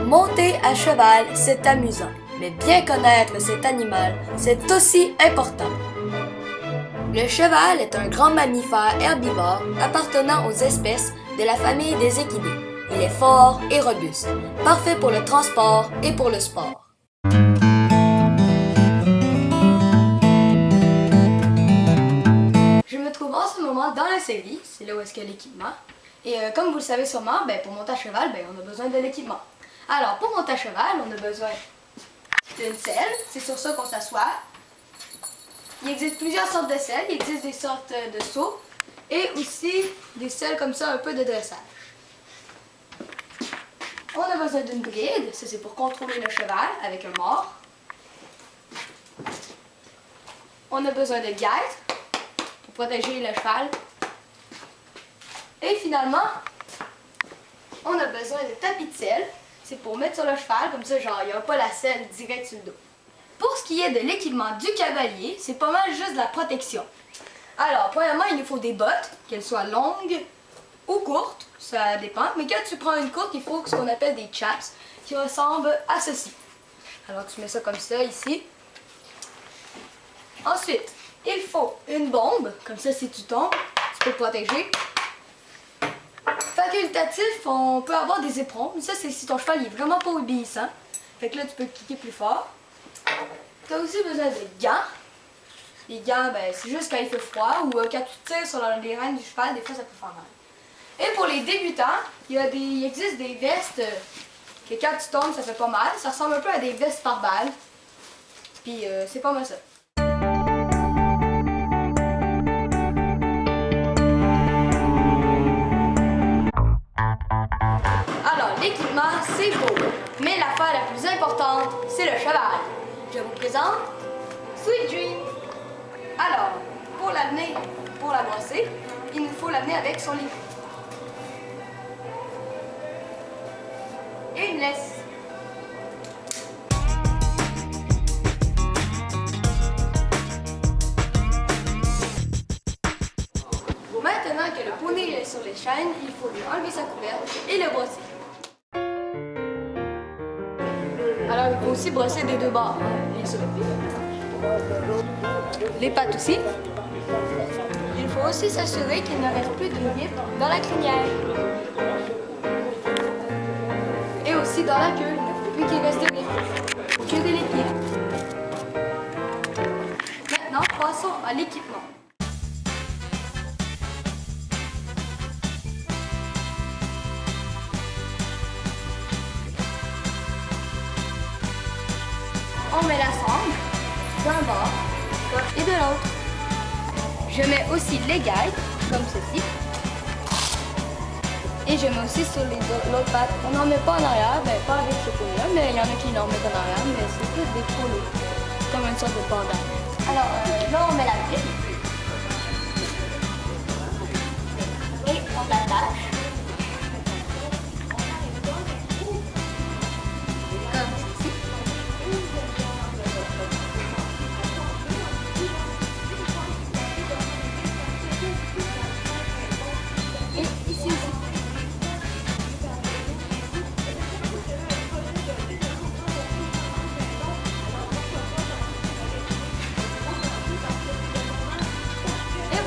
Monter à cheval, c'est amusant, mais bien connaître cet animal, c'est aussi important. Le cheval est un grand mammifère herbivore appartenant aux espèces de la famille des équidés. Il est fort et robuste, parfait pour le transport et pour le sport. Je me trouve en ce moment dans la série, c'est là où est-ce qu'il y a l'équipement. Et comme vous le savez sûrement, pour monter à cheval, on a besoin de l'équipement. Alors, pour monter à cheval, on a besoin d'une selle, c'est sur ça qu'on s'assoit. Il existe plusieurs sortes de selles, il existe des sortes de sauts et aussi des selles comme ça, un peu de dressage. On a besoin d'une bride, ça c'est pour contrôler le cheval avec un mors. On a besoin de guêtres pour protéger le cheval. Et finalement, on a besoin de tapis de selle. C'est pour mettre sur le cheval, comme ça, genre, il n'y a pas la selle direct sur le dos. Pour ce qui est de l'équipement du cavalier, c'est pas mal juste de la protection. Alors, premièrement, il nous faut des bottes, qu'elles soient longues ou courtes, ça dépend. Mais quand tu prends une courte, il faut ce qu'on appelle des chaps, qui ressemblent à ceci. Alors, tu mets ça comme ça, ici. Ensuite, il faut une bombe, comme ça, si tu tombes, tu peux te protéger. Facultatif, on peut avoir des éperons, mais ça c'est si ton cheval il est vraiment pas obéissant. Fait que là tu peux cliquer plus fort. Tu as aussi besoin de gants. Les gants, c'est juste quand il fait froid ou quand tu tires sur les rênes du cheval, des fois ça peut faire mal. Et pour les débutants, il existe des vestes que quand tu tombes ça fait pas mal. Ça ressemble un peu à des vestes par balle. Puis c'est pas mal ça. L'équipement, c'est beau, mais l'affaire la plus importante, c'est le cheval. Je vous présente Sweet Dream. Alors, pour l'amener, pour la brosser, il nous faut l'amener avec son lit. Et une laisse. Maintenant que le poney est sur les chaînes, il faut lui enlever sa couverte et le brosser. Alors, il faut aussi brosser des deux bords, bien sûr. Les pattes aussi. Il faut aussi s'assurer qu'il ne reste plus de nip dans la crinière. Et aussi dans la queue, il ne faut plus qu'il reste de nip. Que des pieds. Maintenant, passons à l'équipement. On met la sangle d'un bord et de l'autre. Je mets aussi les guêtres, comme ceci. Et je mets aussi sur l'autre patte. On n'en met pas en arrière, pas avec ce pot-là, mais il y en a qui en mettent en arrière, mais c'est plus des polos. C'est comme une sorte de bandage. Alors là, on met la bride. Et on l'attache.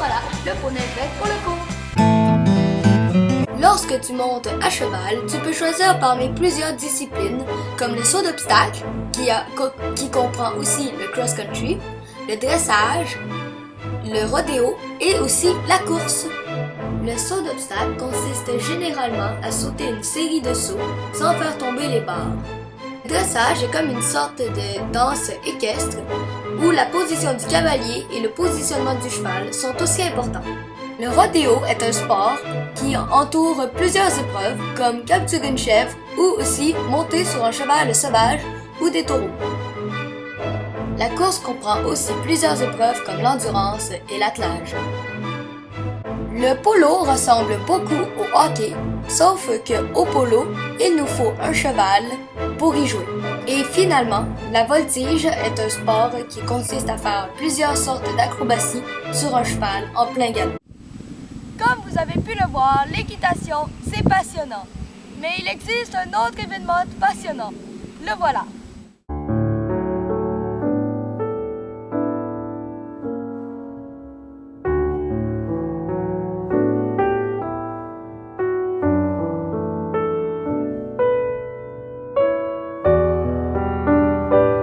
Voilà, le poney est prêt pour le coup. Lorsque tu montes à cheval, tu peux choisir parmi plusieurs disciplines, comme le saut d'obstacle, qui comprend aussi le cross-country, le dressage, le rodéo et aussi la course. Le saut d'obstacle consiste généralement à sauter une série de sauts sans faire tomber les barres. Le dressage est comme une sorte de danse équestre où la position du cavalier et le positionnement du cheval sont aussi importants. Le rodéo est un sport qui entoure plusieurs épreuves comme capturer une chèvre ou aussi monter sur un cheval sauvage ou des taureaux. La course comprend aussi plusieurs épreuves comme l'endurance et l'attelage. Le polo ressemble beaucoup au hockey, sauf que au polo, il nous faut un cheval pour y jouer. Et finalement, la voltige est un sport qui consiste à faire plusieurs sortes d'acrobaties sur un cheval en plein galop. Comme vous avez pu le voir, l'équitation, c'est passionnant. Mais il existe un autre événement passionnant. Le voilà.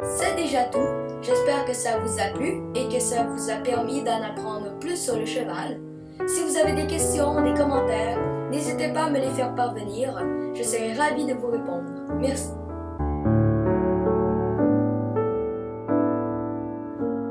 C'est déjà tout. J'espère que ça vous a plu et que ça vous a permis d'en apprendre plus sur le cheval. Si vous avez des questions, des commentaires, n'hésitez pas à me les faire parvenir. Je serai ravie de vous répondre. Merci.